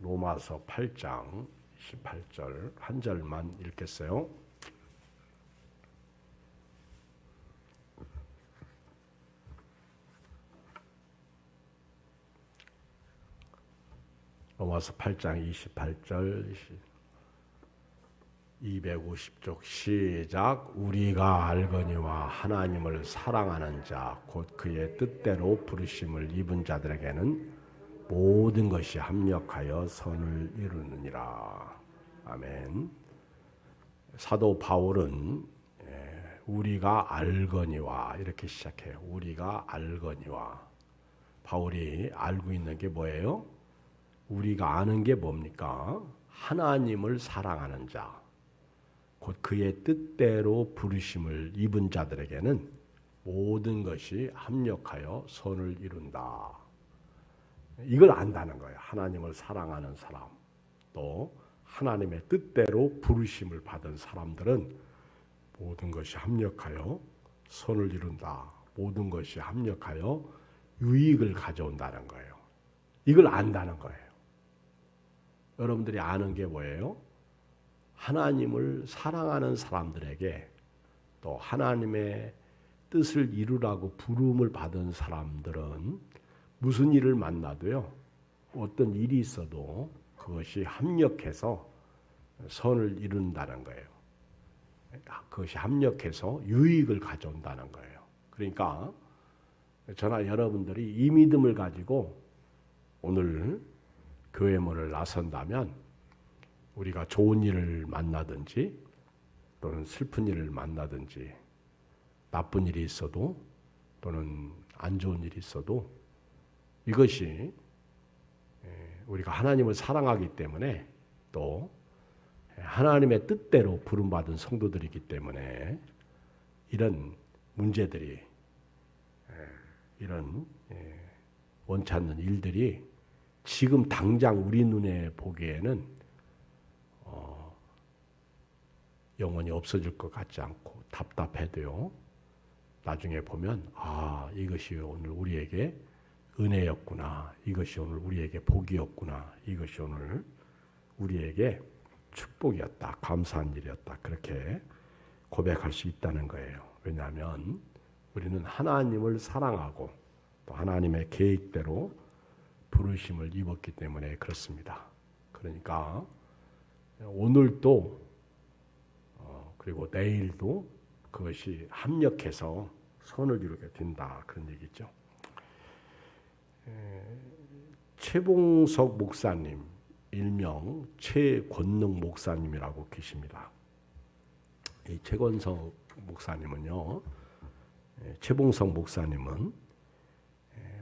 로마서 8장 18절 한 절만 읽겠어요. 로마서 8장 28절 250쪽 시작. 우리가 알거니와 하나님을 사랑하는 자 곧 그의 뜻대로 부르심을 입은 자들에게는 모든 것이 합력하여 선을 이루느니라. 아멘. 사도 바울은 우리가 알거니와 이렇게 시작해요. 우리가 알거니와. 바울이 알고 있는 게 뭐예요? 우리가 아는 게 뭡니까? 하나님을 사랑하는 자, 곧 그의 뜻대로 부르심을 입은 자들에게는 모든 것이 합력하여 선을 이룬다. 이걸 안다는 거예요. 하나님을 사랑하는 사람, 또 하나님의 뜻대로 부르심을 받은 사람들은 모든 것이 합력하여 선을 이룬다. 모든 것이 합력하여 유익을 가져온다는 거예요. 이걸 안다는 거예요. 여러분들이 아는 게 뭐예요? 하나님을 사랑하는 사람들에게 또 하나님의 뜻을 이루라고 부름을 받은 사람들은 무슨 일을 만나도요, 어떤 일이 있어도 그것이 합력해서 선을 이룬다는 거예요. 그것이 합력해서 유익을 가져온다는 거예요. 그러니까 저나 여러분들이 이 믿음을 가지고 오늘 교회 문을 나선다면 우리가 좋은 일을 만나든지 또는 슬픈 일을 만나든지 나쁜 일이 있어도 또는 안 좋은 일이 있어도 이것이 우리가 하나님을 사랑하기 때문에 또 하나님의 뜻대로 부름받은 성도들이기 때문에 이런 문제들이 이런 원치 않는 일들이 지금 당장 우리 눈에 보기에는 영원히 없어질 것 같지 않고 답답해도요, 나중에 보면 이것이 오늘 우리에게 은혜였구나, 이것이 오늘 우리에게 복이었구나, 이것이 오늘 우리에게 축복이었다, 감사한 일이었다, 그렇게 고백할 수 있다는 거예요. 왜냐하면 우리는 하나님을 사랑하고 또 하나님의 계획대로 부르심을 입었기 때문에 그렇습니다. 그러니까 오늘도 그리고 내일도 그것이 합력해서 선을 이루게 된다, 그런 얘기죠. 최봉석 목사님, 일명 최권능 목사님이라고 계십니다. 이 최권석 목사님은요, 최봉석 목사님은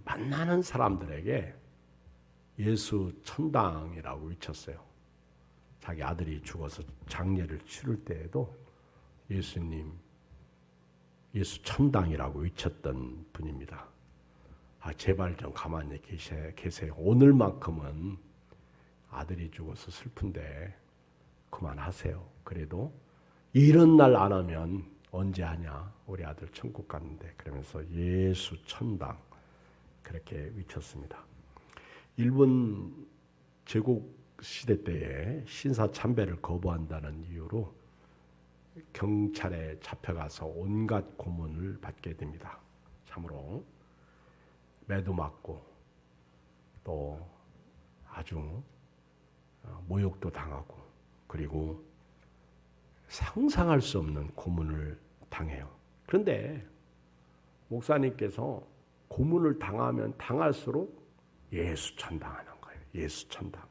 만나는 사람들에게 예수 천당이라고 외쳤어요. 자기 아들이 죽어서 장례를 치를 때에도 예수님, 예수 천당이라고 외쳤던 분입니다. 제발 좀 가만히 계세요. 오늘만큼은 아들이 죽어서 슬픈데 그만하세요. 그래도 이런 날 안 하면 언제 하냐? 우리 아들 천국 갔는데. 그러면서 예수 천당 그렇게 외쳤습니다. 일본 제국 시대 때에 신사 참배를 거부한다는 이유로 경찰에 잡혀가서 온갖 고문을 받게 됩니다. 참으로 매도 맞고 또 아주 모욕도 당하고 그리고 상상할 수 없는 고문을 당해요. 그런데 목사님께서 고문을 당하면 당할수록 예수 천당하는 거예요. 예수 천당.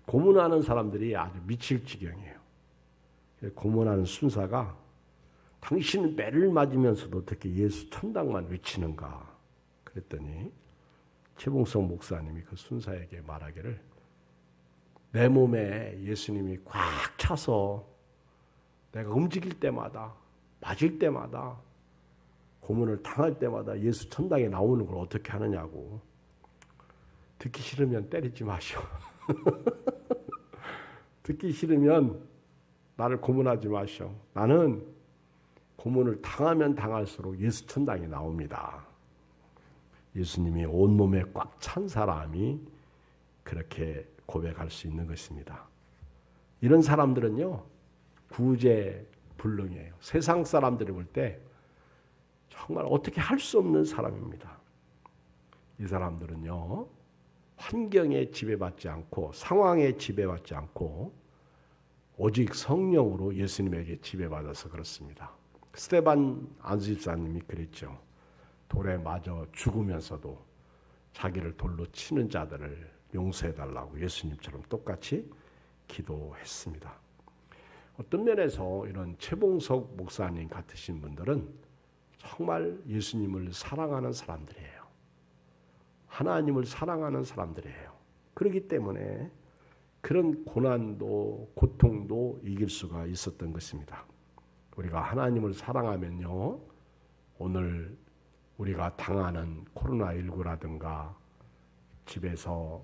고문하는 사람들이 아주 미칠 지경이에요. 고문하는 순사가 당신은 매를 맞으면서도 어떻게 예수 천당만 외치는가 그랬더니 최봉석 목사님이 그 순사에게 말하기를, 내 몸에 예수님이 꽉 차서 내가 움직일 때마다 맞을 때마다 고문을 당할 때마다 예수 천당에 나오는 걸 어떻게 하느냐고. 듣기 싫으면 때리지 마시오. 듣기 싫으면 나를 고문하지 마시오. 나는 고문을 당하면 당할수록 예수 천당이 나옵니다. 예수님이 온몸에 꽉 찬 사람이 그렇게 고백할 수 있는 것입니다. 이런 사람들은요, 구제불능이에요. 세상 사람들이 볼 때 정말 어떻게 할 수 없는 사람입니다. 이 사람들은요, 환경에 지배받지 않고 상황에 지배받지 않고 오직 성령으로 예수님에게 지배받아서 그렇습니다. 스테반 안수집사님이 그랬죠. 돌에 맞아 죽으면서도 자기를 돌로 치는 자들을 용서해달라고 예수님처럼 똑같이 기도했습니다. 어떤 면에서 이런 최봉석 목사님 같으신 분들은 정말 예수님을 사랑하는 사람들이에요. 하나님을 사랑하는 사람들이에요. 그렇기 때문에 그런 고난도 고통도 이길 수가 있었던 것입니다. 우리가 하나님을 사랑하면요, 오늘 우리가 당하는 코로나19라든가 집에서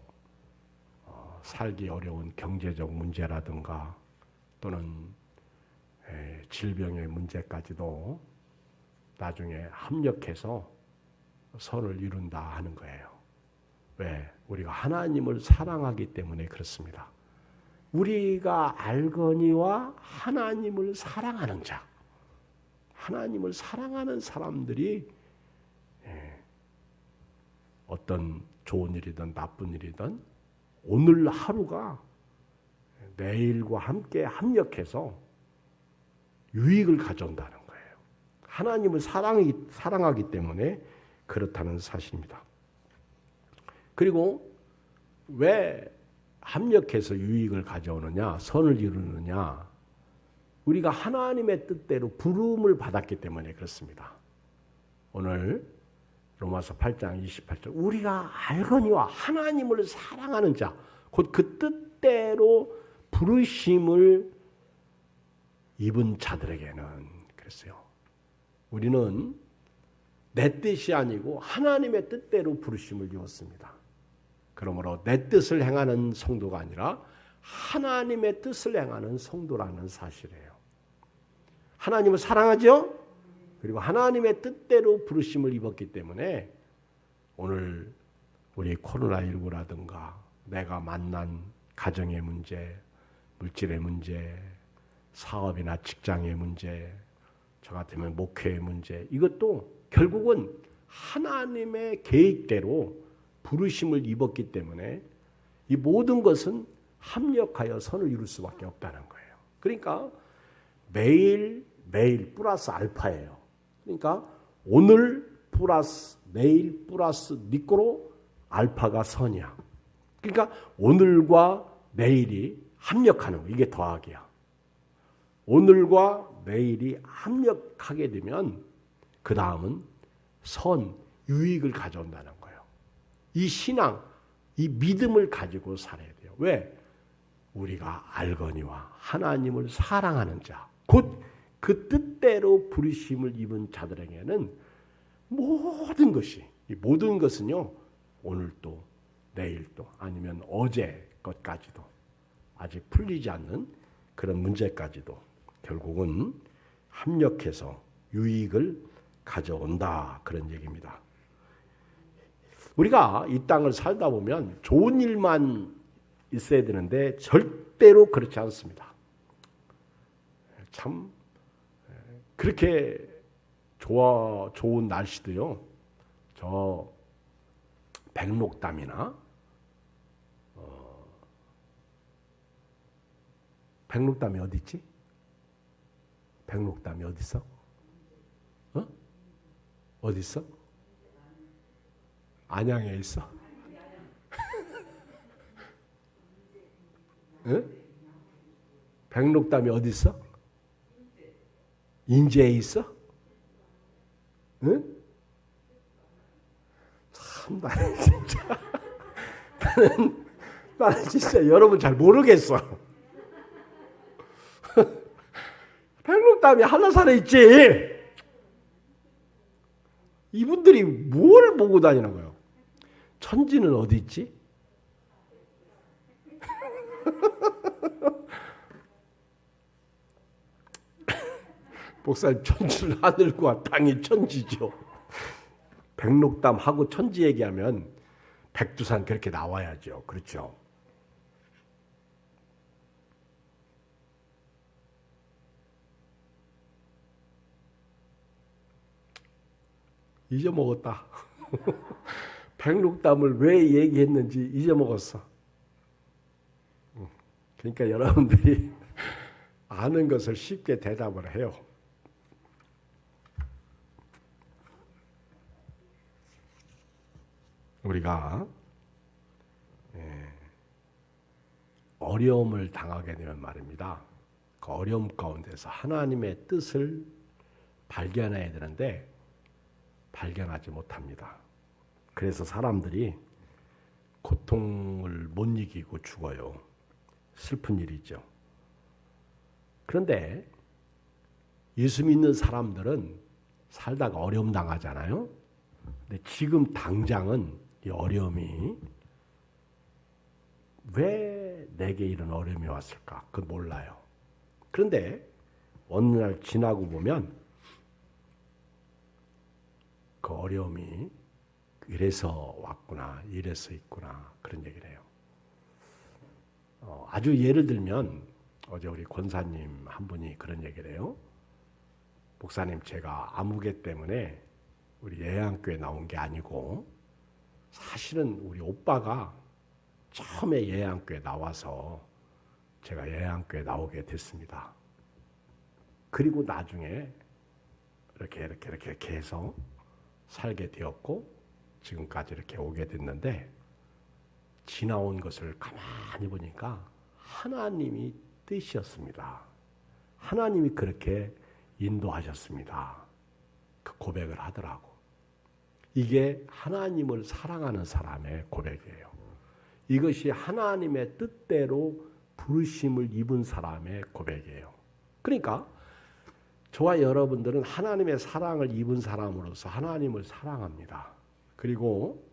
살기 어려운 경제적 문제라든가 또는 질병의 문제까지도 나중에 합력해서 선을 이룬다 하는 거예요. 왜? 우리가 하나님을 사랑하기 때문에 그렇습니다. 우리가 알거니와 하나님을 사랑하는 자, 하나님을 사랑하는 사람들이 어떤 좋은 일이든 나쁜 일이든 오늘 하루가 내일과 함께 합력해서 유익을 가져온다는 거예요. 하나님을 사랑하기 때문에 그렇다는 사실입니다. 그리고 왜 합력해서 유익을 가져오느냐, 선을 이루느냐, 우리가 하나님의 뜻대로 부름을 받았기 때문에 그렇습니다. 오늘 로마서 8장 28절, 우리가 알거니와 하나님을 사랑하는 자, 곧 그 뜻대로 부르심을 입은 자들에게는 그랬어요. 우리는 내 뜻이 아니고 하나님의 뜻대로 부르심을 입었습니다. 그러므로 내 뜻을 행하는 성도가 아니라 하나님의 뜻을 행하는 성도라는 사실이에요. 하나님을 사랑하죠? 그리고 하나님의 뜻대로 부르심을 입었기 때문에 오늘 우리 코로나19라든가 내가 만난 가정의 문제, 물질의 문제, 사업이나 직장의 문제, 저 같으면 목회의 문제, 이것도 결국은 하나님의 계획대로 부르심을 입었기 때문에 이 모든 것은 합력하여 선을 이룰 수밖에 없다는 거예요. 그러니까 매일 플러스 알파예요. 그러니까 오늘 플러스 내일 플러스 니꼬로 알파가 선이야. 그러니까 오늘과 내일이 합력하는 거, 이게 더하기야. 오늘과 내일이 합력하게 되면 그 다음은 선, 유익을 가져온다는 거예요. 이 신앙, 이 믿음을 가지고 살아야 돼요. 왜? 우리가 알거니와 하나님을 사랑하는 자, 곧 그 뜻대로 부르심을 입은 자들에게는 모든 것이, 이 모든 것은요, 오늘도 내일도 아니면 어제 것까지도 아직 풀리지 않는 그런 문제까지도 결국은 합력해서 유익을 가져온다, 그런 얘기입니다. 우리가 이 땅을 살다 보면 좋은 일만 있어야 되는데 절대로 그렇지 않습니다. 참 그렇게 좋은 날씨도요, 저 백록담이나 백록담이 어디 있지? 백록담이 어디 있어? 어디 있어? 안양에 있어? 응? 백록담이 어디 있어? 인제에 있어? 응? 참, 나는 진짜 나는 진짜 여러분 잘 모르겠어. 백록담이 한라산에 있지. 이분들이 뭘 보고 다니는 거예요? 천지는 어디 있지? 목사님, 천지는 하늘과 땅이 천지죠. 백록담하고 천지 얘기하면 백두산 그렇게 나와야죠. 그렇죠? 잊어먹었다. 백록담을 왜 얘기했는지 잊어먹었어. 그러니까 여러분들이 아는 것을 쉽게 대답을 해요. 우리가 어려움을 당하게 되면 말입니다. 그 어려움 가운데서 하나님의 뜻을 발견해야 되는데 발견하지 못합니다. 그래서 사람들이 고통을 못 이기고 죽어요. 슬픈 일이죠. 그런데 예수 믿는 사람들은 살다가 어려움 당하잖아요. 근데 지금 당장은 이 어려움이 왜 내게 이런 어려움이 왔을까? 그건 몰라요. 그런데 어느 날 지나고 보면 그 어려움이 이래서 왔구나, 이래서 있구나 그런 얘기를 해요. 아주 예를 들면 어제 우리 권사님 한 분이 그런 얘기를 해요. 목사님, 제가 아무개 때문에 우리 예양교회 나온 게 아니고 사실은 우리 오빠가 처음에 예양교회 나와서 제가 예양교회 나오게 됐습니다. 그리고 나중에 이렇게 해서 살게 되었고 지금까지 이렇게 오게 됐는데 지나온 것을 가만히 보니까 하나님이 뜻이었습니다. 하나님이 그렇게 인도하셨습니다. 그 고백을 하더라고. 이게 하나님을 사랑하는 사람의 고백이에요. 이것이 하나님의 뜻대로 부르심을 입은 사람의 고백이에요. 그러니까 저와 여러분들은 하나님의 사랑을 입은 사람으로서 하나님을 사랑합니다. 그리고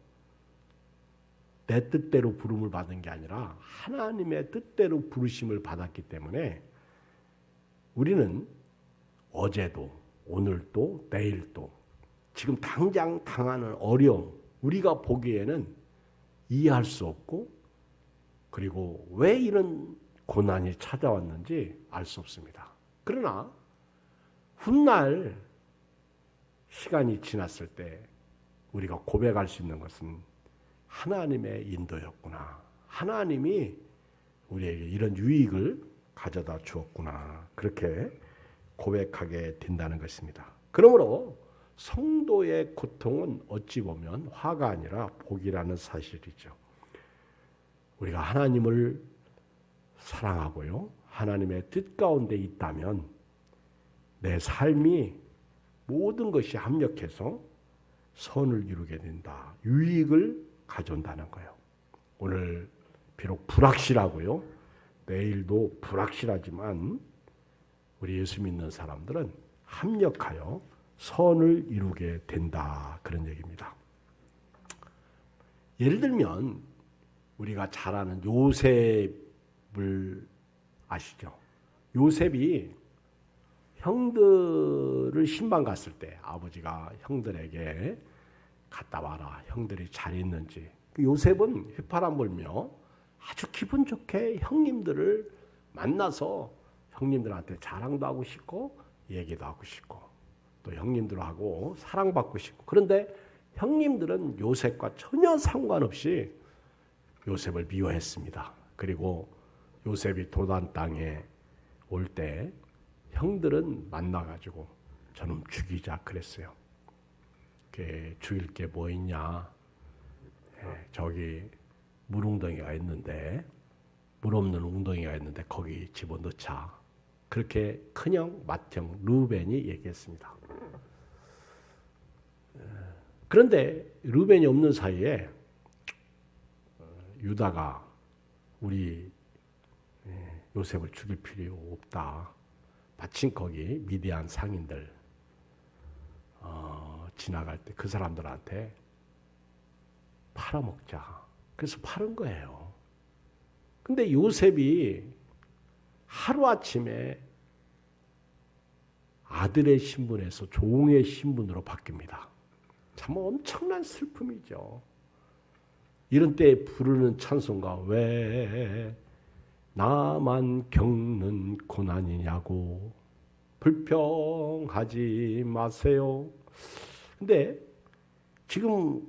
내 뜻대로 부름을 받은 게 아니라 하나님의 뜻대로 부르심을 받았기 때문에 우리는 어제도 오늘도 내일도 지금 당장 당하는 어려움, 우리가 보기에는 이해할 수 없고 그리고 왜 이런 고난이 찾아왔는지 알 수 없습니다. 그러나 훗날 시간이 지났을 때 우리가 고백할 수 있는 것은 하나님의 인도였구나. 하나님이 우리에게 이런 유익을 가져다 주었구나. 그렇게 고백하게 된다는 것입니다. 그러므로 성도의 고통은 어찌 보면 화가 아니라 복이라는 사실이죠. 우리가 하나님을 사랑하고요. 하나님의 뜻 가운데 있다면 내 삶이 모든 것이 합력해서 선을 이루게 된다. 유익을 가져온다는 거예요. 오늘 비록 불확실하고요. 내일도 불확실하지만 우리 예수 믿는 사람들은 합력하여 선을 이루게 된다. 그런 얘기입니다. 예를 들면 우리가 잘 아는 요셉을 아시죠? 요셉이 형들을 신방 갔을 때 아버지가 형들에게 갔다 와라. 형들이 잘 있는지. 요셉은 휘파람 불며 아주 기분 좋게 형님들을 만나서 형님들한테 자랑도 하고 싶고 얘기도 하고 싶고 또 형님들하고 사랑받고 싶고 그런데 형님들은 요셉과 전혀 상관없이 요셉을 미워했습니다. 그리고 요셉이 도단 땅에 올 때 형들은 만나가지고 저놈 죽이자 그랬어요. 죽일 게 뭐 있냐. 저기 물웅덩이가 있는데 물 없는 웅덩이가 있는데 거기 집어넣자. 그렇게 큰형, 맏형 르우벤이 얘기했습니다. 그런데 르우벤이 없는 사이에 유다가 우리 요셉을 죽일 필요 없다. 마침 거기 미디안 상인들 지나갈 때 그 사람들한테 팔아먹자. 그래서 팔은 거예요. 근데 요셉이 하루아침에 아들의 신분에서 종의 신분으로 바뀝니다. 참 엄청난 슬픔이죠. 이런 때에 부르는 찬송가 왜 나만 겪는 고난이냐고 불평하지 마세요. 근데 지금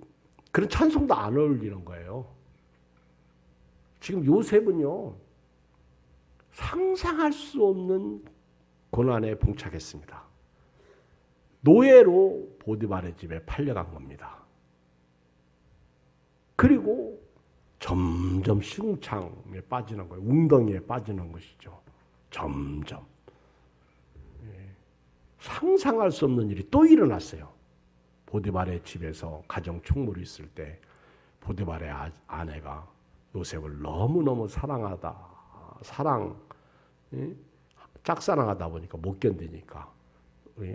그런 찬송도 안 어울리는 거예요. 지금 요셉은요, 상상할 수 없는 고난에 봉착했습니다. 노예로 보디발의 집에 팔려간 겁니다. 그리고 점점 시궁창에 빠지는 거예요. 웅덩이에 빠지는 것이죠. 점점. 상상할 수 없는 일이 또 일어났어요. 보디발의 집에서 가정 총무로 있을 때 보디발의 아내가 요셉을 너무너무 짝사랑하다 보니까 못 견디니까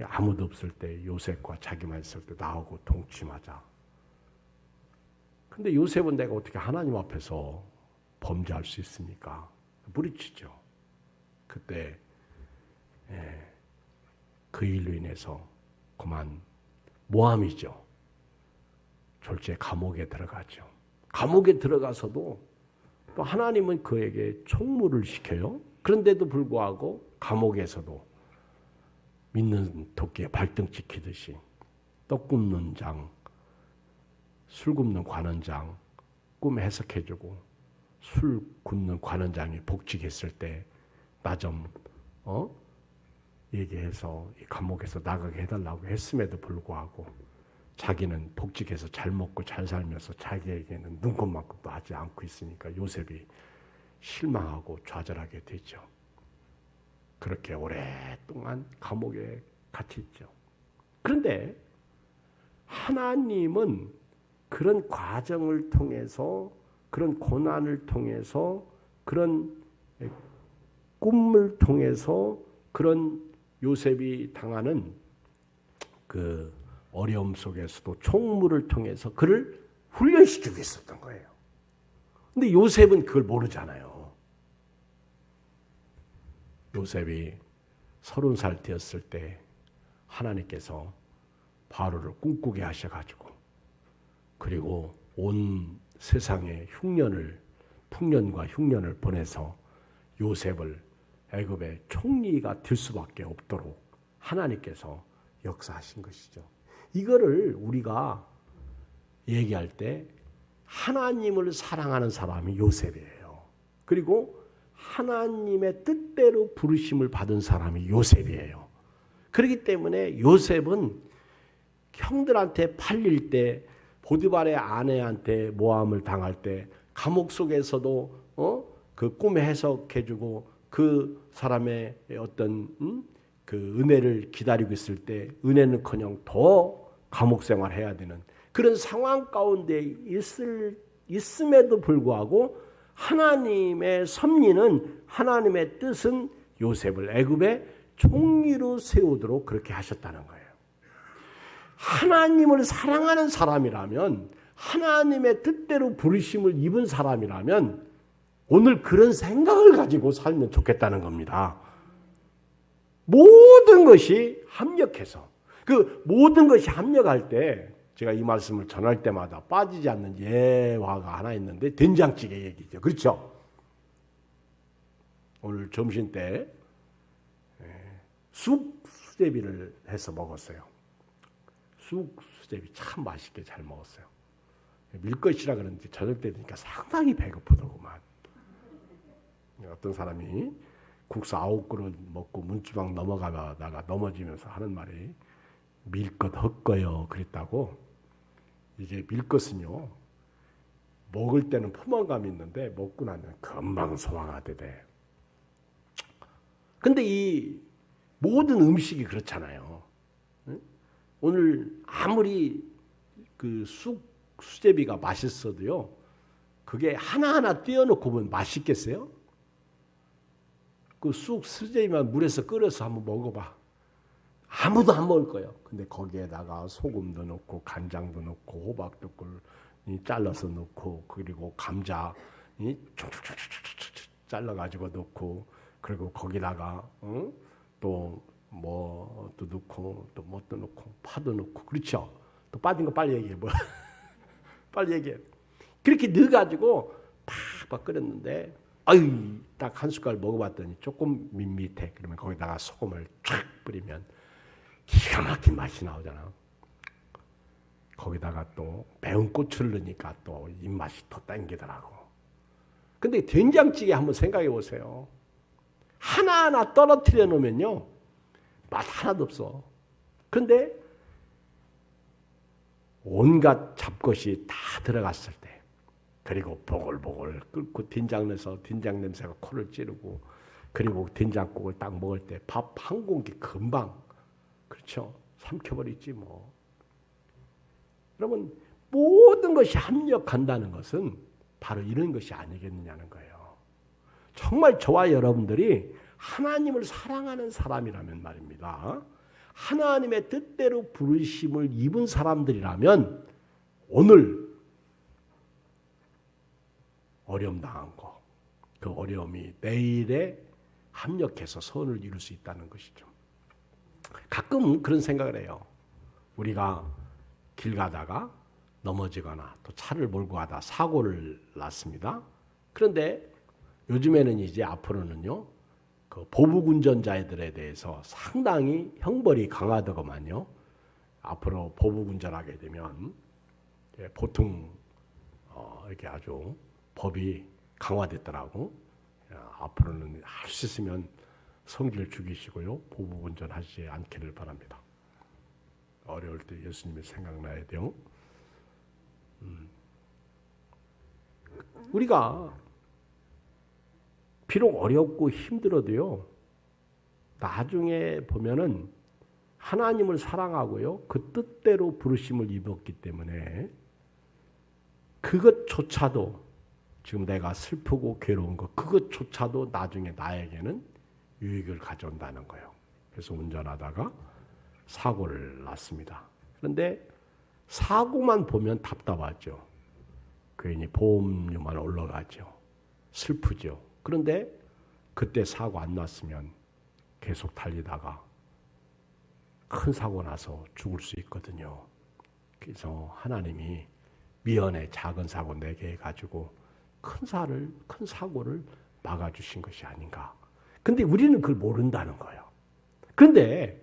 아무도 없을 때 요셉과 자기만 있을 때 나하고 동침하자. 근데 요셉은 내가 어떻게 하나님 앞에서 범죄할 수 있습니까? 부딪히죠. 그때 그 일로 인해서 그만 모함이죠. 졸지에 감옥에 들어가죠. 감옥에 들어가서도 또 하나님은 그에게 총무를 시켜요. 그런데도 불구하고 감옥에서도 믿는 도끼에 발등 찍히듯이 떡 굽는 장, 술 굽는 관원장 꿈 해석해주고 술 굽는 관원장이 복직했을 때 나 좀 얘기해서 이 감옥에서 나가게 해달라고 했음에도 불구하고 자기는 복직해서 잘 먹고 잘 살면서 자기에게는 눈곱만큼도 하지 않고 있으니까 요셉이 실망하고 좌절하게 되죠. 그렇게 오랫동안 감옥에 갇혀 있죠. 그런데 하나님은 그런 과정을 통해서 그런 고난을 통해서 그런 꿈을 통해서 그런 요셉이 당하는 그 어려움 속에서도 총무를 통해서 그를 훈련시키고 있었던 거예요. 근데 요셉은 그걸 모르잖아요. 요셉이 30살 되었을 때 하나님께서 바로를 꿈꾸게 하셔가지고 그리고 온 세상에 풍년과 흉년을 보내서 요셉을 애굽의 총리가 될 수밖에 없도록 하나님께서 역사하신 것이죠. 이거를 우리가 얘기할 때 하나님을 사랑하는 사람이 요셉이에요. 그리고 하나님의 뜻대로 부르심을 받은 사람이 요셉이에요. 그렇기 때문에 요셉은 형들한테 팔릴 때 보디발의 아내한테 모함을 당할 때 감옥 속에서도 그 꿈 해석해주고 그 사람의 어떤 그 은혜를 기다리고 있을 때 은혜는커녕 더 감옥 생활해야 되는 그런 상황 가운데 있음에도 불구하고 하나님의 섭리는 하나님의 뜻은 요셉을 애굽의 총리로 세우도록 그렇게 하셨다는 거예요. 하나님을 사랑하는 사람이라면 하나님의 뜻대로 부르심을 입은 사람이라면 오늘 그런 생각을 가지고 살면 좋겠다는 겁니다. 모든 것이 합력해서 그 모든 것이 합력할 때 제가 이 말씀을 전할 때마다 빠지지 않는 예화가 하나 있는데 된장찌개 얘기죠. 그렇죠? 오늘 점심 때 쑥 수제비를 해서 먹었어요. 쑥 수제비 참 맛있게 잘 먹었어요. 밀것이라 그런지 저녁 때 되니까 상당히 배고프더구만. 어떤 사람이 국수 9그릇 먹고 문주방 넘어가다가 넘어지면서 하는 말이 밀것 헛거요 그랬다고. 이게 밀것은요 먹을 때는 포만감이 있는데 먹고 나면 금방 소화가 돼. 근데 이 모든 음식이 그렇잖아요. 오늘 아무리 그 수제비가 맛있어도요 그게 하나하나 떼어놓고 보면 맛있겠어요? 그 수제비만 물에서 끓여서 한번 먹어봐. 아무도 안 먹을 거예요. 근데 거기에다가 소금도 넣고 간장도 넣고 호박도 잘라서 넣고 그리고 감자 잘라가지고 넣고 그리고 거기다가 또 뭐도 넣고 또 뭣도 넣고 파도 넣고 그렇죠. 또 빠진 거 빨리 얘기해. 뭐 빨리 얘기해. 그렇게 넣어가지고 팍팍 끓였는데 아유 딱 한 숟갈 먹어봤더니 조금 밋밋해. 그러면 거기다가 소금을 쫙 뿌리면 기가 막힌 맛이 나오잖아. 거기다가 또 매운 고추를 넣으니까 또 입맛이 또 땡기더라고. 근데 된장찌개 한번 생각해 보세요. 하나하나 떨어뜨려 놓으면요, 맛 하나도 없어. 그런데 온갖 잡것이 다 들어갔을 때, 그리고 보글보글 끓고 된장 넣어서 된장 냄새가 코를 찌르고, 그리고 된장국을 딱 먹을 때 밥 한 공기 금방, 그렇죠, 삼켜버리지 뭐. 여러분, 모든 것이 합력한다는 것은 바로 이런 것이 아니겠느냐는 거예요. 정말 저와 여러분들이 하나님을 사랑하는 사람이라면 말입니다, 하나님의 뜻대로 부르심을 입은 사람들이라면 오늘 어려움 당한 거, 그 어려움이 내일에 합력해서 선을 이룰 수 있다는 것이죠. 가끔 그런 생각을 해요. 우리가 길 가다가 넘어지거나 또 차를 몰고 가다 사고를 났습니다. 그런데 요즘에는 이제 앞으로는요, 그 보복 운전자들에 대해서 상당히 형벌이 강하더구만요. 앞으로 보복 운전하게 되면 보통 이렇게 아주 법이 강화됐더라고. 앞으로는 할 수 있으면 성질 죽이시고요, 보복 운전하지 않기를 바랍니다. 어려울 때 예수님이 생각나야 돼요. 우리가 비록 어렵고 힘들어도요, 나중에 보면은 하나님을 사랑하고요, 그 뜻대로 부르심을 입었기 때문에 그것조차도, 지금 내가 슬프고 괴로운 것, 그것조차도 나중에 나에게는 유익을 가져온다는 거예요. 그래서 운전하다가 사고를 났습니다. 그런데 사고만 보면 답답하죠. 괜히 보험료만 올라가죠. 슬프죠. 그런데 그때 사고 안 났으면 계속 달리다가 큰 사고 나서 죽을 수 있거든요. 그래서 하나님이 미연에 작은 사고 내게 해가지고 큰 사고를 막아주신 것이 아닌가. 근데 우리는 그걸 모른다는 거예요. 그런데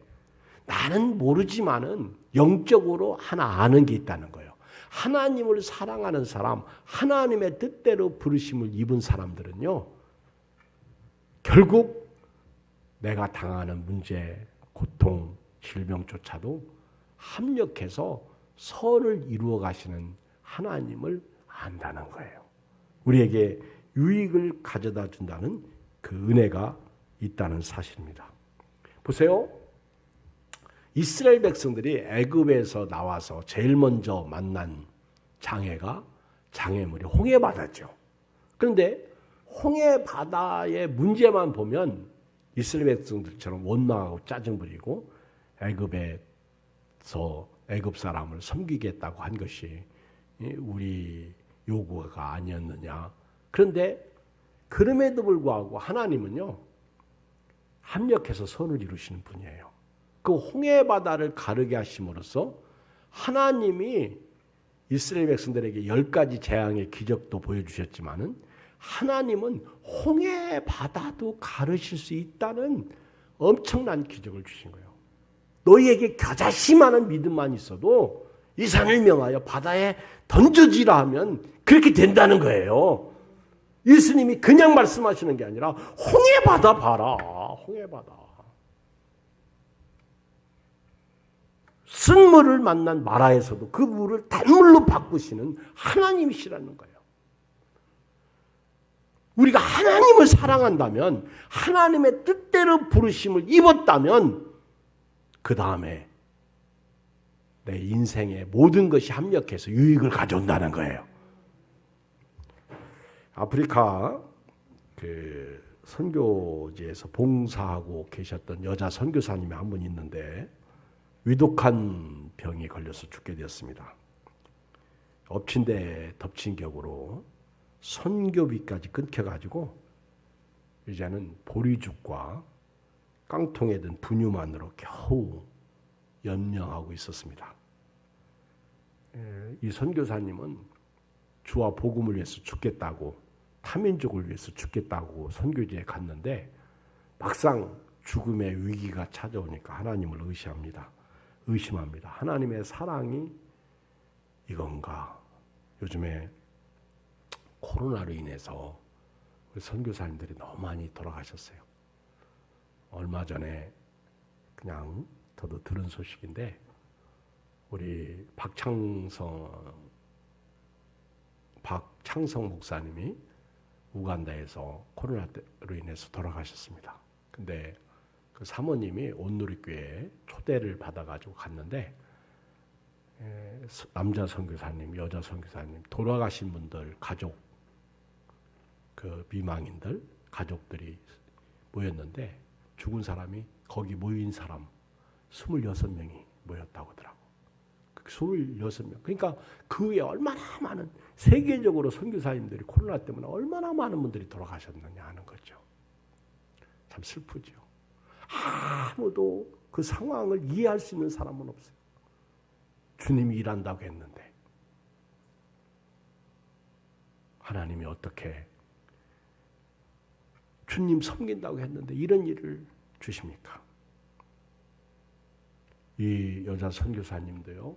나는 모르지만은 영적으로 하나 아는 게 있다는 거예요. 하나님을 사랑하는 사람, 하나님의 뜻대로 부르심을 입은 사람들은요, 결국 내가 당하는 문제, 고통, 질병조차도 합력해서 선을 이루어 가시는 하나님을 안다는 거예요. 우리에게 유익을 가져다 준다는 그 은혜가 있다는 사실입니다. 보세요. 이스라엘 백성들이 애굽에서 나와서 제일 먼저 만난 장애물이 홍해바다죠. 그런데 홍해바다의 문제만 보면 이스라엘 백성들처럼 원망하고 짜증 부리고 애굽에서 애굽 사람을 섬기겠다고 한 것이 우리 요구가 아니었느냐. 그런데 그럼에도 불구하고 하나님은요, 합력해서 선을 이루시는 분이에요. 그 홍해바다를 가르게 하심으로써 하나님이 이스라엘 백성들에게 10가지 재앙의 기적도 보여주셨지만은 하나님은 홍해바다도 가르실 수 있다는 엄청난 기적을 주신 거예요. 너희에게 겨자씨 많은 믿음만 있어도 이 산을 명하여 바다에 던져지라 하면 그렇게 된다는 거예요. 예수님이 그냥 말씀하시는 게 아니라 홍해바다 봐라. 홍해바다. 쓴물을 만난 마라에서도 그 물을 단물로 바꾸시는 하나님이시라는 거예요. 우리가 하나님을 사랑한다면, 하나님의 뜻대로 부르심을 입었다면 그 다음에 내 인생의 모든 것이 합력해서 유익을 가져온다는 거예요. 아프리카 그 선교지에서 봉사하고 계셨던 여자 선교사님이 한 분 있는데 위독한 병이 걸려서 죽게 되었습니다. 엎친 데 덮친 격으로 선교비까지 끊겨가지고 이제는 보리죽과 깡통에 든 분유만으로 겨우 연명하고 있었습니다. 이 선교사님은 주와 복음을 위해서 죽겠다고, 타민족을 위해서 죽겠다고 선교지에 갔는데 막상 죽음의 위기가 찾아오니까 하나님을 의심합니다. 하나님의 사랑이 이건가? 요즘에 코로나로 인해서 우리 선교사님들이 너무 많이 돌아가셨어요. 얼마 전에 그냥 저도 들은 소식인데 우리 박창성 목사님이 우간다에서 코로나로 인해서 돌아가셨습니다. 근데 그 사모님이 온누리교회에 초대를 받아가지고 갔는데 남자 선교사님, 여자 선교사님, 돌아가신 분들 가족, 그 비망인들 가족들이 모였는데 죽은 사람이 거기 모인 사람 26명이 모였다고 하더라고. 26명. 그러니까 그 외에 얼마나 많은 세계적으로 선교사님들이 코로나 때문에 얼마나 많은 분들이 돌아가셨느냐 하는 거죠. 참 슬프죠. 아무도 그 상황을 이해할 수 있는 사람은 없어요. 주님이 일한다고 했는데 하나님이 어떻게 주님 섬긴다고 했는데 이런 일을 주십니까? 이 여자 선교사님도요,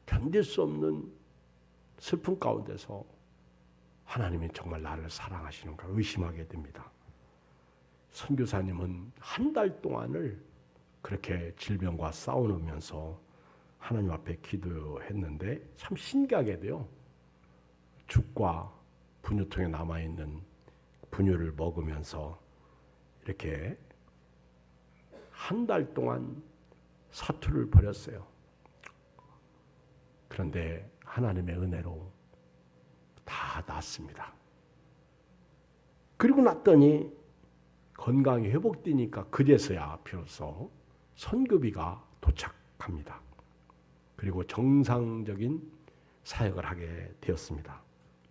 견딜 수 없는 슬픔 가운데서 하나님이 정말 나를 사랑하시는가 의심하게 됩니다. 선교사님은 한 달 동안을 그렇게 질병과 싸우면서 하나님 앞에 기도했는데 참 신기하게도요, 죽과 분유통에 남아있는 분유를 먹으면서 이렇게 한 달 동안 사투를 벌였어요. 그런데 하나님의 은혜로 다 낫습니다. 그리고 났더니 건강이 회복되니까 그제서야 비로소 선교비가 도착합니다. 그리고 정상적인 사역을 하게 되었습니다.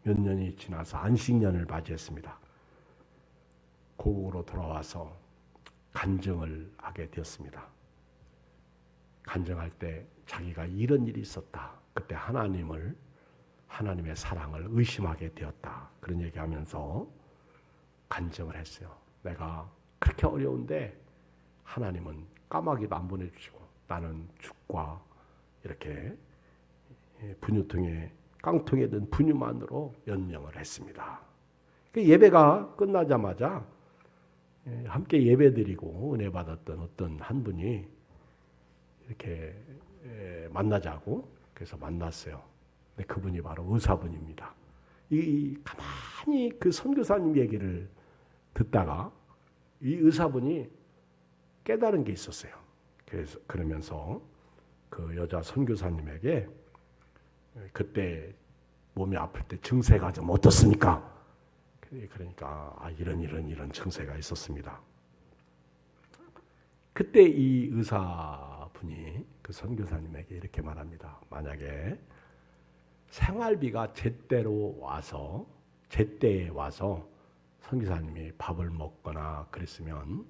몇 년이 지나서 안식년을 맞이했습니다. 고국으로 돌아와서 간증을 하게 되었습니다. 간증할 때 자기가 이런 일이 있었다. 그때 하나님의 사랑을 의심하게 되었다. 그런 얘기하면서 간증을 했어요. 내가 그렇게 어려운데 하나님은 까마귀도 안 보내주시고 나는 죽과 이렇게 분유통에 깡통에 든 분유만으로 연명을 했습니다. 예배가 끝나자마자 함께 예배드리고 은혜 받았던 어떤 한 분이 이렇게 만나자고 그래서 만났어요. 근데 그분이 바로 의사분입니다. 가만히 그 선교사님 얘기를 듣다가 이 의사분이 깨달은 게 있었어요. 그래서 그러면서 그 여자 선교사님에게 그때 몸이 아플 때 증세가 좀 어떻습니까? 그러니까 이런 증세가 있었습니다. 그때 이 의사분이 그 선교사님에게 이렇게 말합니다. 만약에 생활비가 제때에 와서 선교사님이 밥을 먹거나 그랬으면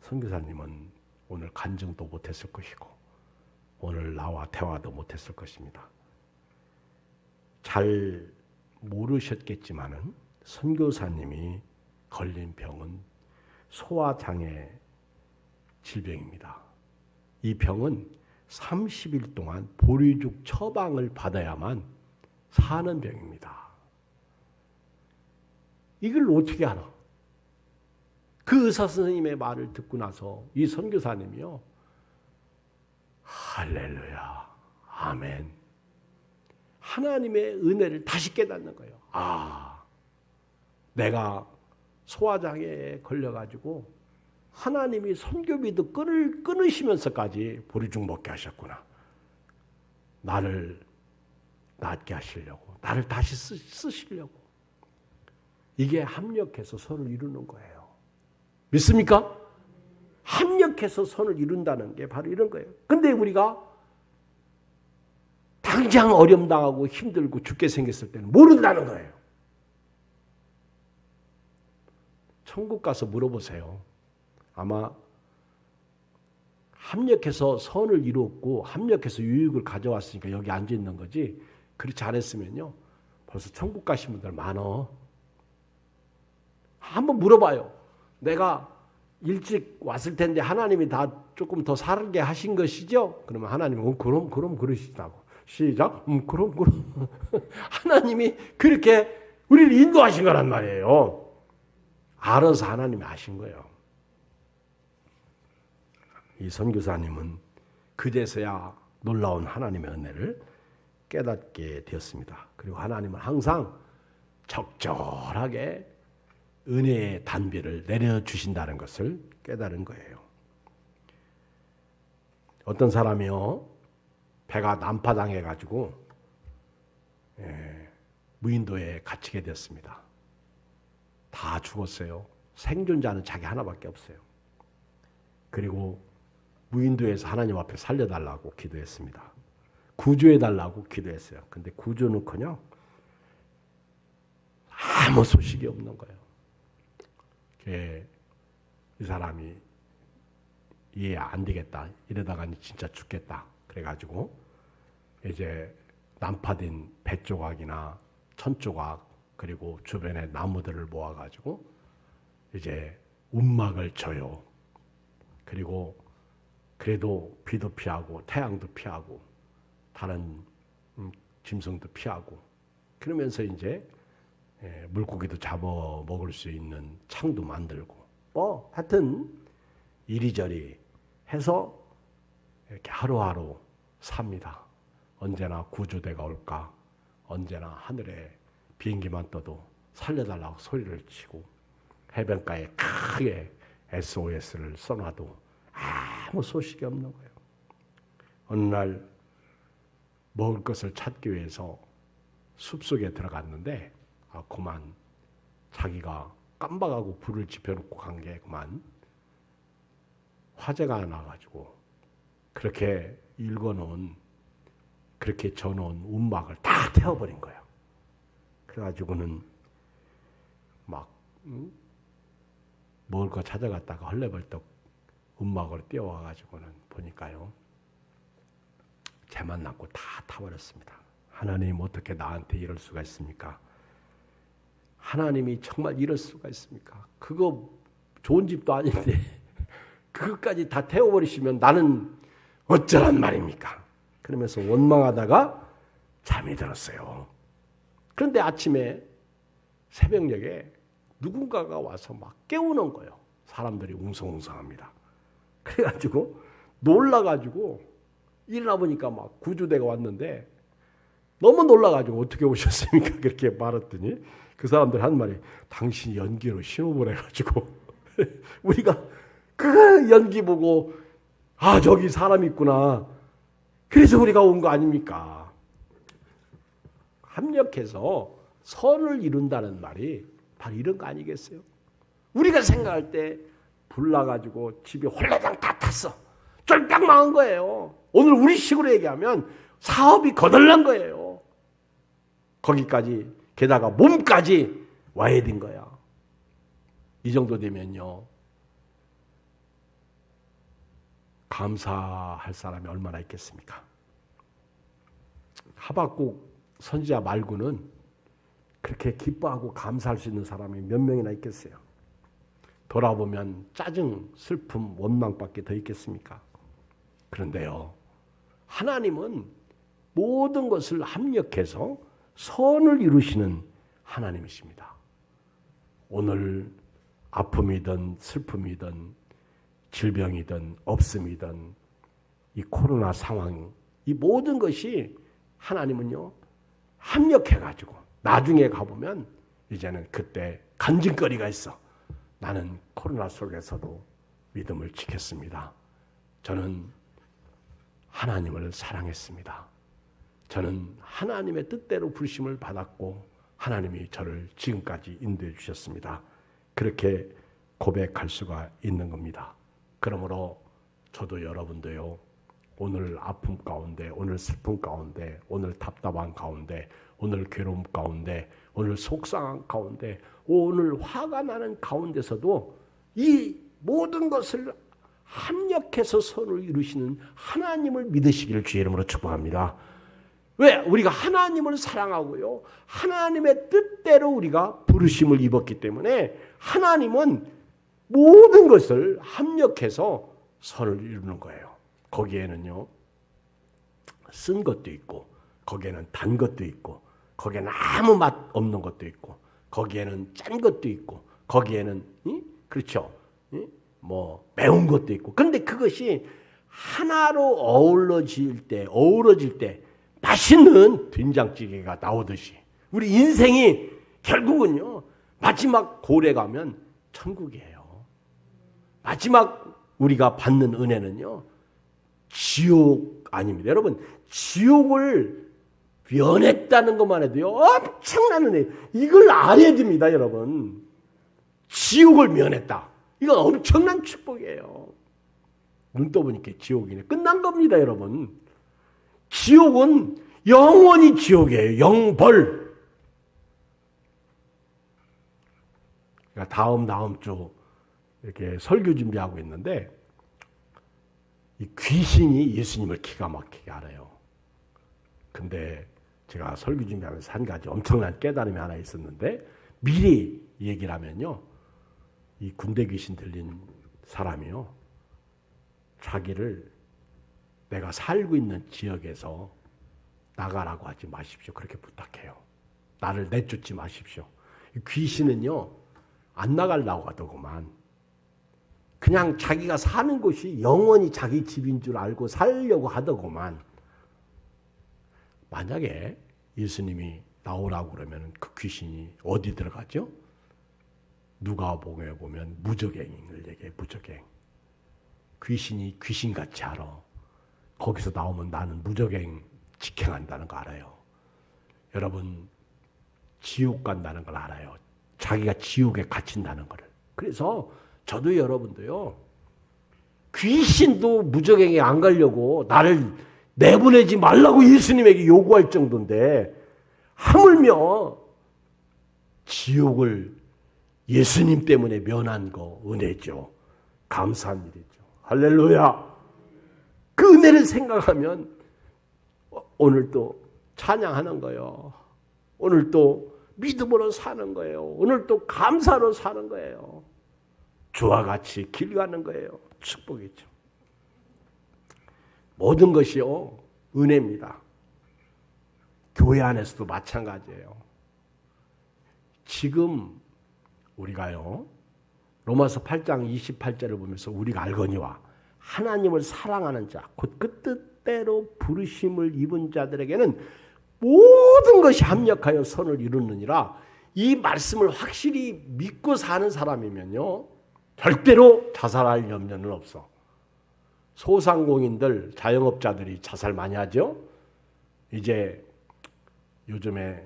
선교사님은 오늘 간증도 못했을 것이고 오늘 나와 대화도 못했을 것입니다. 잘 모르셨겠지만은 선교사님이 걸린 병은 소화장애 질병입니다. 이 병은 30일 동안 보리죽 처방을 받아야만 사는 병입니다. 이걸 어떻게 알아? 그 의사 선생님의 말을 듣고 나서 이 선교사님이요, 할렐루야, 아멘. 하나님의 은혜를 다시 깨닫는 거예요. 내가 소화장애에 걸려가지고 하나님이 선교비도 끊으시면서까지 보리죽 먹게 하셨구나. 나를 낫게 하시려고, 나를 다시 쓰시려고. 이게 합력해서 선을 이루는 거예요. 믿습니까? 합력해서 선을 이룬다는 게 바로 이런 거예요. 근데 우리가 당장 어려움 당하고 힘들고 죽게 생겼을 때는 모른다는 거예요. 천국 가서 물어보세요. 아마 합력해서 선을 이루었고 합력해서 유익을 가져왔으니까 여기 앉아 있는 거지, 그렇지 않았으면요 벌써 천국 가신 분들 많어. 한번 물어봐요. 내가 일찍 왔을 텐데 하나님이 다 조금 더 살게 하신 것이죠? 그러면 하나님은 그럼 그러시다고. 시작. 그럼. 하나님이 그렇게 우리를 인도하신 거란 말이에요. 알아서 하나님이 하신 거예요. 이 선교사님은 그제서야 놀라운 하나님의 은혜를 깨닫게 되었습니다. 그리고 하나님은 항상 적절하게 은혜의 단비를 내려주신다는 것을 깨달은 거예요. 어떤 사람이요, 배가 난파당해가지고 무인도에 갇히게 됐습니다. 다 죽었어요. 생존자는 자기 하나밖에 없어요. 그리고 무인도에서 하나님 앞에 살려달라고 기도했습니다. 구조해달라고 기도했어요. 근데 구조는커녕 아무 소식이 없는 거예요. 이 사람이 이해 안 되겠다. 이러다가 진짜 죽겠다. 그래가지고 이제 난파된 배 조각이나 천 조각 그리고 주변에 나무들을 모아가지고 이제 움막을 쳐요. 그리고 그래도 비도 피하고 태양도 피하고 다른 짐승도 피하고 그러면서 이제 물고기도 잡아 먹을 수 있는 창도 만들고 하여튼 이리저리 해서 이렇게 하루하루 삽니다. 언제나 구조대가 올까, 언제나 하늘에 비행기만 떠도 살려달라고 소리를 치고 해변가에 크게 SOS를 써놔도 아무 소식이 없는 거예요. 어느 날 먹을 것을 찾기 위해서 숲속에 들어갔는데 그만 자기가 깜박하고 불을 지펴놓고 간 게 그만 화재가 나가지고 그렇게 읽어놓은 그렇게 져놓은 움막을 다 태워버린 거예요. 그래가지고는 막 먹을 거 찾아갔다가 헐레벌떡 움막으로 뛰어와가지고는 보니까요 재만 남고 다 타버렸습니다. 하나님 어떻게 나한테 이럴 수가 있습니까? 하나님이 정말 이럴 수가 있습니까? 그거 좋은 집도 아닌데 그것까지 다 태워버리시면 나는 어쩌란 말입니까? 그러면서 원망하다가 잠이 들었어요. 그런데 아침에 새벽녘에 누군가가 와서 막 깨우는 거예요. 사람들이 웅성웅성합니다. 그래가지고 놀라가지고 일어나 보니까 막 구조대가 왔는데 너무 놀라가지고 어떻게 오셨습니까? 그렇게 말했더니 그 사람들 한 말이 당신 연기로 신호를 해가지고 우리가 그 연기 보고 저기 사람 있구나. 그래서 우리가 온 거 아닙니까? 합력해서 선을 이룬다는 말이 바로 이런 거 아니겠어요? 우리가 생각할 때 불나가지고 집에 홀라당 다 탔어. 쫄딱 망한 거예요. 오늘 우리 식으로 얘기하면 사업이 거덜난 거예요. 거기까지 게다가 몸까지 와야 된 거야. 이 정도 되면요. 감사할 사람이 얼마나 있겠습니까? 하박국 선지자 말고는 그렇게 기뻐하고 감사할 수 있는 사람이 몇 명이나 있겠어요? 돌아보면 짜증, 슬픔, 원망밖에 더 있겠습니까? 그런데요. 하나님은 모든 것을 합력해서 선을 이루시는 하나님이십니다. 오늘 아픔이든 슬픔이든 질병이든 없음이든 이 코로나 상황 이 모든 것이 하나님은요 합력해가지고 나중에 가보면 이제는 그때 간증거리가 있어. 나는 코로나 속에서도 믿음을 지켰습니다. 저는 하나님을 사랑했습니다. 저는 하나님의 뜻대로 부르심을 받았고 하나님이 저를 지금까지 인도해 주셨습니다. 그렇게 고백할 수가 있는 겁니다. 그러므로 저도 여러분도요. 오늘 아픔 가운데, 오늘 슬픔 가운데, 오늘 답답한 가운데, 오늘 괴로움 가운데, 오늘 속상한 가운데, 오늘 화가 나는 가운데서도 이 모든 것을 합력해서 선을 이루시는 하나님을 믿으시기를 주의 이름으로 축복합니다. 왜? 우리가 하나님을 사랑하고요. 하나님의 뜻대로 우리가 부르심을 입었기 때문에 하나님은 모든 것을 합력해서 선을 이루는 거예요. 거기에는요. 쓴 것도 있고 거기에는 단 것도 있고, 거기에는 아무 맛 없는 것도 있고, 거기에는 짠 것도 있고, 거기에는 그렇죠. 뭐 매운 것도 있고. 그런데 그것이 하나로 어우러질 때 맛있는 된장찌개가 나오듯이 우리 인생이 결국은요, 마지막 고래 가면 천국이에요. 마지막 우리가 받는 은혜는요, 지옥 아닙니다. 여러분, 지옥을 면했다는 것만 해도요, 엄청난 은혜. 이걸 알아야 됩니다, 여러분. 지옥을 면했다. 이건 엄청난 축복이에요. 눈 떠보니까 지옥이네. 끝난 겁니다, 여러분. 지옥은 영원히 지옥이에요. 영벌. 그러니까 다음 주 이렇게 설교 준비하고 있는데, 이 귀신이 예수님을 기가 막히게 알아요. 근데 제가 설교 준비하면서 한 가지 엄청난 깨달음이 하나 있었는데, 미리 얘기를 하면요, 이 군대 귀신 들린 사람이요, 자기를 내가 살고 있는 지역에서 나가라고 하지 마십시오. 그렇게 부탁해요. 나를 내쫓지 마십시오. 귀신은요, 안 나가려고 하더구만. 그냥 자기가 사는 곳이 영원히 자기 집인 줄 알고 살려고 하더구만. 만약에 예수님이 나오라고 그러면 그 귀신이 어디 들어가죠? 누가복음에 보면 무적행을 얘기해. 무적행. 귀신이 귀신같이 알아. 거기서 나오면 나는 무적행 직행한다는 거 알아요. 여러분, 지옥 간다는 걸 알아요. 자기가 지옥에 갇힌다는 거를. 그래서 저도 여러분도요, 귀신도 무적행에 안 가려고 나를 내보내지 말라고 예수님에게 요구할 정도인데, 하물며 지옥을 예수님 때문에 면한 거 은혜죠. 감사한 일이죠. 할렐루야. 그 은혜를 생각하면 오늘 또 찬양하는 거예요. 오늘 또 믿음으로 사는 거예요. 오늘 또 감사로 사는 거예요. 주와 같이 길 가는 거예요. 축복이죠. 모든 것이요, 은혜입니다. 교회 안에서도 마찬가지예요. 지금 우리가요, 로마서 8장 28절을 보면서 우리가 알거니와 하나님을 사랑하는 자, 곧 그 뜻대로 부르심을 입은 자들에게는 모든 것이 합력하여 선을 이루느니라. 이 말씀을 확실히 믿고 사는 사람이면요, 절대로 자살할 염려는 없어. 소상공인들, 자영업자들이 자살 많이 하죠. 이제 요즘에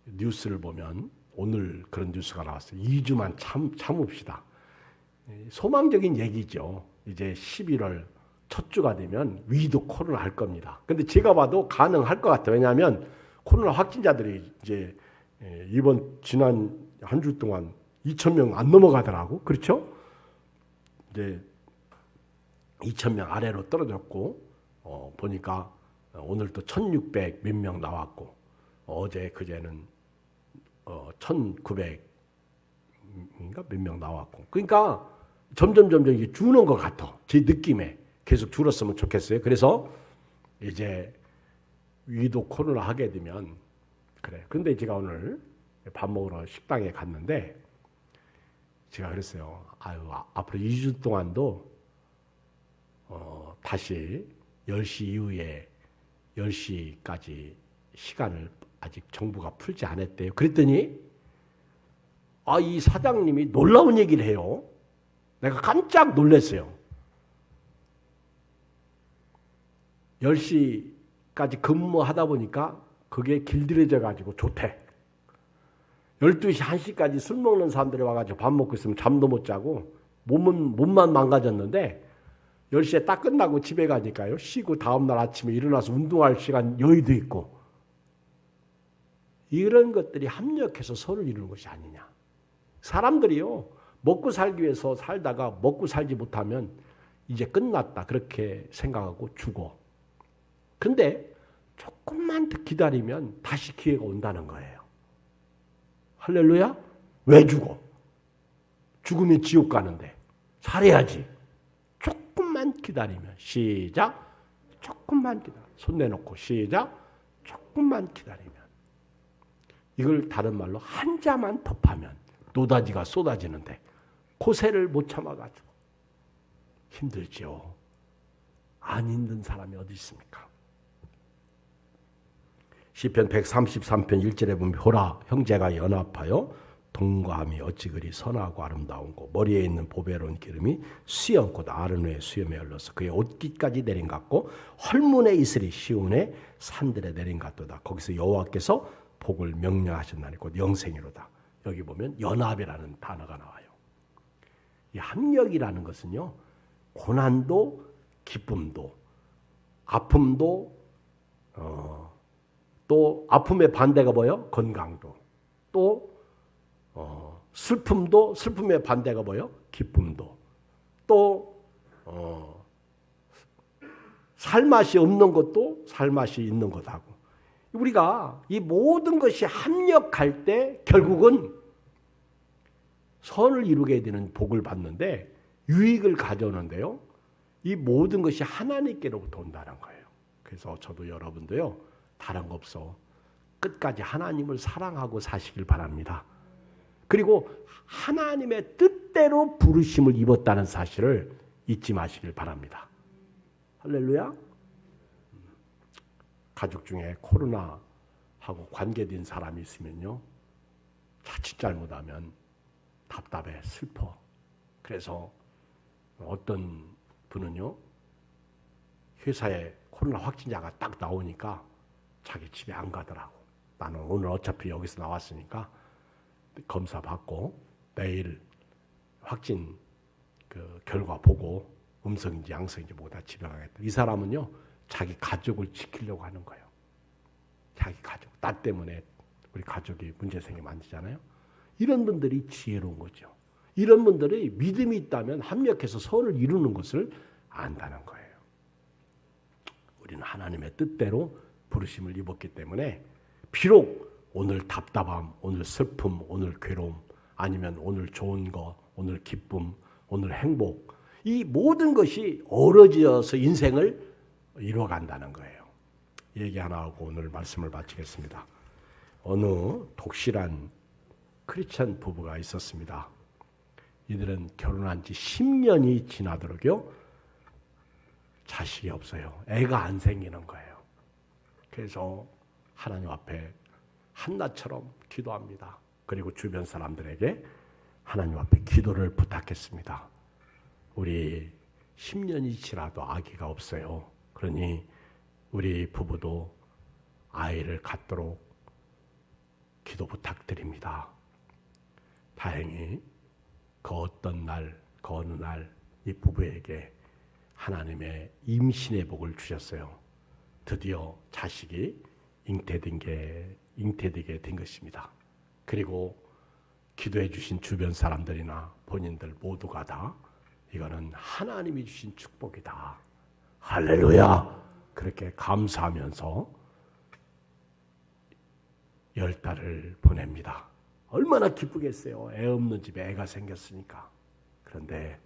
뉴스를 보면 오늘 그런 뉴스가 나왔어요. 2주만 참읍시다. 소망적인 얘기죠. 이제 11월 첫 주가 되면 위도 코로나 할 겁니다. 근데 제가 봐도 가능할 것 같아요. 왜냐하면 코로나 확진자들이 이제 지난 한 주 동안 2,000명 안 넘어가더라고. 그렇죠? 이제 2,000명 아래로 떨어졌고, 보니까 오늘 또 1,600 몇 명 나왔고, 어제 그제는 1,900인가 몇 명 나왔고. 그러니까 점점 이게 주는 것 같아. 제 느낌에 계속 줄었으면 좋겠어요. 그래서 이제 위도 코로나 하게 되면 그래. 그런데 제가 오늘 밥 먹으러 식당에 갔는데 제가 그랬어요. 앞으로 2주 동안도 다시 10시 이후에 10시까지 시간을 아직 정부가 풀지 않았대요. 그랬더니 이 사장님이 놀라운 얘기를 해요. 내가 깜짝 놀랐어요. 10시까지 근무하다 보니까 그게 길들여져 가지고 좋대. 12시, 1시까지 술 먹는 사람들이 와가지고 밥 먹고 있으면 잠도 못 자고 몸만 망가졌는데 10시에 딱 끝나고 집에 가니까요, 쉬고 다음날 아침에 일어나서 운동할 시간 여유도 있고, 이런 것들이 합력해서 서로 이루는 것이 아니냐. 사람들이요, 먹고 살기 위해서 살다가 먹고 살지 못하면 이제 끝났다 그렇게 생각하고 죽어. 근데 조금만 더 기다리면 다시 기회가 온다는 거예요. 할렐루야? 왜 죽어? 죽으면 지옥 가는데 살아야지. 조금만 기다리면. 시작. 조금만 기다려. 손 내놓고 시작. 조금만 기다리면, 이걸 다른 말로 한자만 덮하면 노다지가 쏟아지는데 고세를 못 참아가지고 힘들죠. 안 힘든 사람이 어디 있습니까? 시편 133편 1절에 보면 보라 형제가 연합하여 동거함이 어찌 그리 선하고 아름다운고 머리에 있는 보배로운 기름이 수염 곧 아르노의 수염에 흘러서 그의 옷깃까지 내린 같고 헐문의 이슬이 시온의 산들에 내린 같도다. 거기서 여호와께서 복을 명령하셨나니 곧 영생이로다. 여기 보면 연합이라는 단어가 나와요. 이 합력이라는 것은요, 고난도 기쁨도 아픔도 또 아픔의 반대가 뭐예요? 건강도. 또 슬픔도 슬픔의 반대가 뭐예요? 기쁨도. 또 살맛이 없는 것도 살맛이 있는 것하고. 우리가 이 모든 것이 합력할 때 결국은 선을 이루게 되는 복을 받는데 유익을 가져오는데요. 이 모든 것이 하나님께로부터 온다는 거예요. 그래서 저도 여러분도요. 다른 거 없어. 끝까지 하나님을 사랑하고 사시길 바랍니다. 그리고 하나님의 뜻대로 부르심을 입었다는 사실을 잊지 마시길 바랍니다. 할렐루야. 가족 중에 코로나하고 관계된 사람이 있으면요. 자칫 잘못하면 답답해, 슬퍼. 그래서 어떤 분은요. 회사에 코로나 확진자가 딱 나오니까 자기 집에 안 가더라고. 나는 오늘 어차피 여기서 나왔으니까 검사 받고 내일 확진 결과 보고 음성인지 양성인지 보고 다 집에 가겠다. 이 사람은요. 자기 가족을 지키려고 하는 거예요. 자기 가족. 나 때문에 우리 가족이 문제 생기면 안 되잖아요. 이런 분들이 지혜로운 거죠. 이런 분들이 믿음이 있다면 합력해서 선을 이루는 것을 안다는 거예요. 우리는 하나님의 뜻대로 부르심을 입었기 때문에 비록 오늘 답답함, 오늘 슬픔, 오늘 괴로움, 아니면 오늘 좋은 거, 오늘 기쁨, 오늘 행복, 이 모든 것이 어우러져서 인생을 이루어간다는 거예요. 얘기 하나 하고 오늘 말씀을 마치겠습니다. 어느 독실한 크리스찬 부부가 있었습니다. 이들은 결혼한 지 10년이 지나도록요 자식이 없어요. 애가 안 생기는 거예요. 그래서 하나님 앞에 한나처럼 기도합니다. 그리고 주변 사람들에게 하나님 앞에 기도를 부탁했습니다. 우리 10년이 지나도 아기가 없어요. 그러니 우리 부부도 아이를 갖도록 기도 부탁드립니다. 다행히 그 어떤 날, 그 어느 날 이 부부에게 하나님의 임신의 복을 주셨어요. 드디어 자식이 잉태되게 된 것입니다. 그리고 기도해 주신 주변 사람들이나 본인들 모두가 다 이거는 하나님이 주신 축복이다. 할렐루야. 그렇게 감사하면서 10달을 보냅니다. 얼마나 기쁘겠어요. 애 없는 집에 애가 생겼으니까. 그런데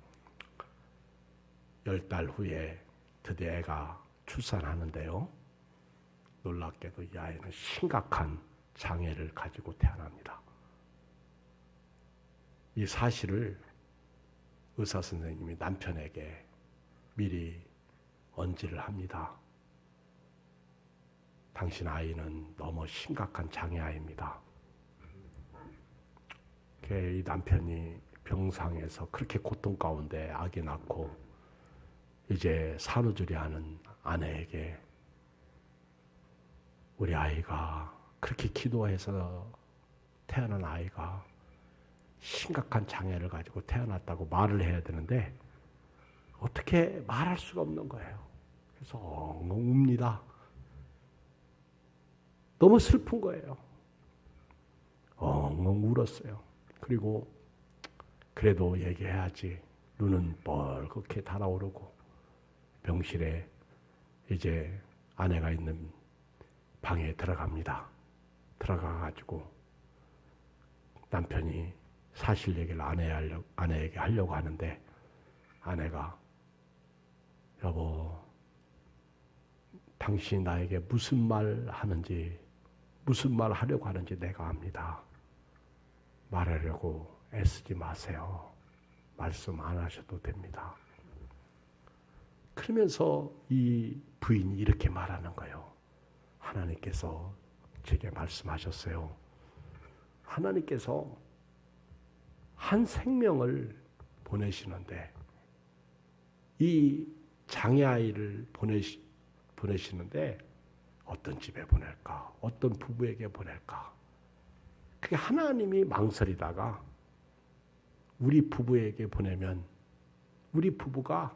10달 후에 드디어 애가 출산하는데요. 놀랍게도 이 아이는 심각한 장애를 가지고 태어납니다. 이 사실을 의사 선생님이 남편에게 미리 언지를 합니다. 당신 아이는 너무 심각한 장애아입니다. 이 남편이 병상에서 그렇게 고통 가운데 아기 낳고 이제 산후조리하는 아내에게 우리 아이가 그렇게 기도해서 태어난 아이가 심각한 장애를 가지고 태어났다고 말을 해야 되는데 어떻게 말할 수가 없는 거예요. 그래서 엉엉 웁니다. 너무 슬픈 거예요. 엉엉 울었어요. 그리고 그래도 얘기해야지. 눈은 뻘겋게 달아오르고 병실에 이제 아내가 있는 방에 들어갑니다. 들어가가지고 남편이 사실 얘기를 아내에게 하려고 하는데 아내가 여보 당신이 나에게 무슨 말 하는지, 무슨 말 하려고 하는지 내가 압니다. 말하려고 애쓰지 마세요. 말씀 안 하셔도 됩니다. 그러면서 이 부인이 이렇게 말하는 거예요. 하나님께서 제게 말씀하셨어요. 하나님께서 한 생명을 보내시는데 이 장애아이를 보내시는데 어떤 집에 보낼까? 어떤 부부에게 보낼까? 그게 하나님이 망설이다가 우리 부부에게 보내면 우리 부부가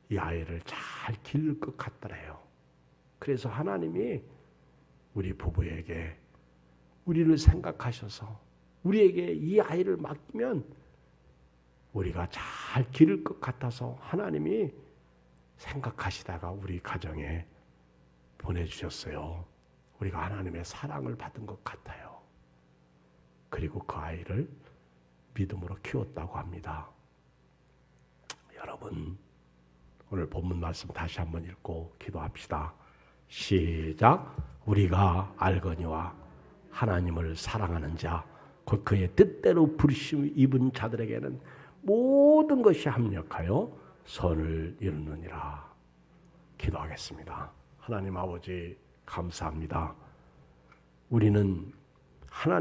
이 아이를 잘 기를 것 같더래요. 그래서 하나님이 우리 부부에게 우리를 생각하셔서 우리에게 이 아이를 맡기면 우리가 잘 기를 것 같아서 하나님이 생각하시다가 우리 가정에 보내주셨어요. 우리가 하나님의 사랑을 받은 것 같아요. 그리고 그 아이를 믿음으로 키웠다고 합니다. 여러분, 오늘 본문 말씀 다시 한번 읽고 기도합시다. 시작. 우리가 알거니와 하나님을 사랑하는 자, 곧 그의 뜻대로 부르심 입은 자들에게는 모든 것이 합력하여 선을 이루느니라. 기도하겠습니다. 하나님 아버지 감사합니다. 우리는 하나님